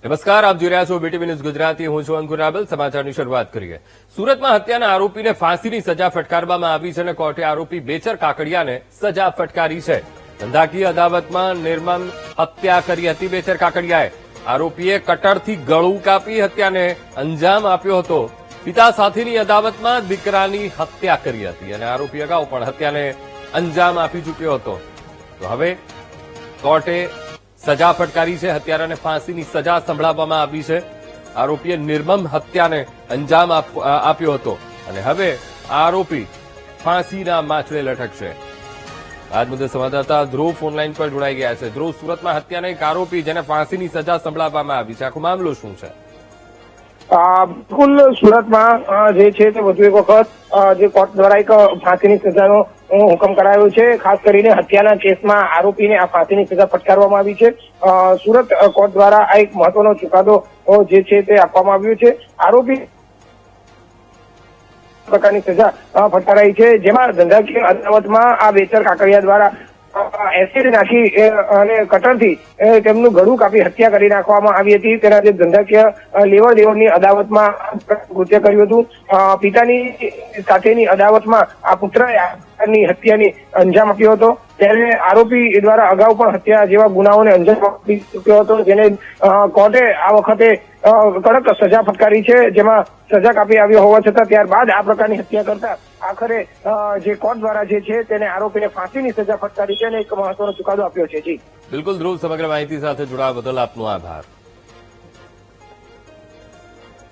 નમસ્કાર, આપ જોઈ રહ્યા છો બીટીવી ન્યૂઝ ગુજરાતી. હું છું અંકુર રાબેલ. સમાચારની શરૂઆત કરીએ. સુરતમાં હત્યાના આરોપીને ફાંસીની સજા ફટકારવામાં આવી છે અને કોર્ટે આરોપી બેચર કાકડિયાને સજા ફટકારી છે. ધંધાકીય અદાવતમાં નિર્મમ હત્યા કરી હતી બેચર કાકડિયાએ. આરોપીએ કટરથી ગળું કાપી હત્યાને અંજામ આપ્યો હતો. પિતા સાથેની અદાવતમાં દીકરાની હત્યા કરી હતી અને આરોપી અગાઉ પણ હત્યાને અંજામ આપી ચૂક્યો હતો. તો હવે કોર્ટે સજા ફટકારી છે. હત્યારાને ફાંસીની સજા સંભળાવવામાં આવી છે. આરોપીએ નિર્મમ હત્યાને અંજામ આપ્યો હતો અને હવે આરોપી ફાંસીના માછડે લટકશે. આજ મુદ્દે સંવાદદાતા ધ્રુવ ફોનલાઈન પર જોડાઈ ગયા છે. ધ્રુવ, સુરતમાં હત્યાના એક આરોપી જેને ફાંસીની સજા સંભળાવવામાં આવી છે, આખો મામલો શું છે? બિલકુલ, સુરતમાં જે છે તે વધુ એક વખત જે કોર્ટ દ્વારા એક ફાંસીની સજાનો હુકમ કરાયો છે. ખાસ કરીને હત્યાના કેસમાં આરોપીને આ ફાંસીની સજા ફટકારવામાં આવી છે. સુરત કોર્ટ દ્વારા આ એક મહત્વનો ચુકાદો જે છે તે આપવામાં આવ્યો છે. આરોપી પ્રકારની સજા ફટકારાઈ છે, જેમાં ધંધાકીય અદાવતમાં આ બેચર કાકડિયા દ્વારા એસિડ નાખી અને કટરથી તેમનું ગળું કાપી હત્યા કરી નાખવામાં આવી હતી. તેના જે ધંધાકીય લેવડ દેવડની અદાવતમાં કૃત્ય કર્યું હતું. પિતાની સાથેની અદાવતમાં આ પુત્રએ હત્યાની અંજામ આપ્યો હતો. ત્યારે આરોપી દ્વારા અગાઉ પણ હત્યા જેવા ગુનાઓને અંજામ આપી ચૂક્યો હતો, જેને કોર્ટે આ વખતે કડક સજા ફટકારી છે, જેમાં સજા કાપી આવ્યો હોવા છતાં ત્યારબાદ આ પ્રકારની હત્યા કરતા આખરે જે કોર્ટ દ્વારા જે છે તેને આરોપીને ફાંસીની સજા ફટકારી છે અને એક મહત્વનો ચુકાદો આપ્યો છે. જી બિલકુલ ધ્રુવ, સમગ્ર માહિતી સાથે જોડાવા બદલ આપનો આભાર.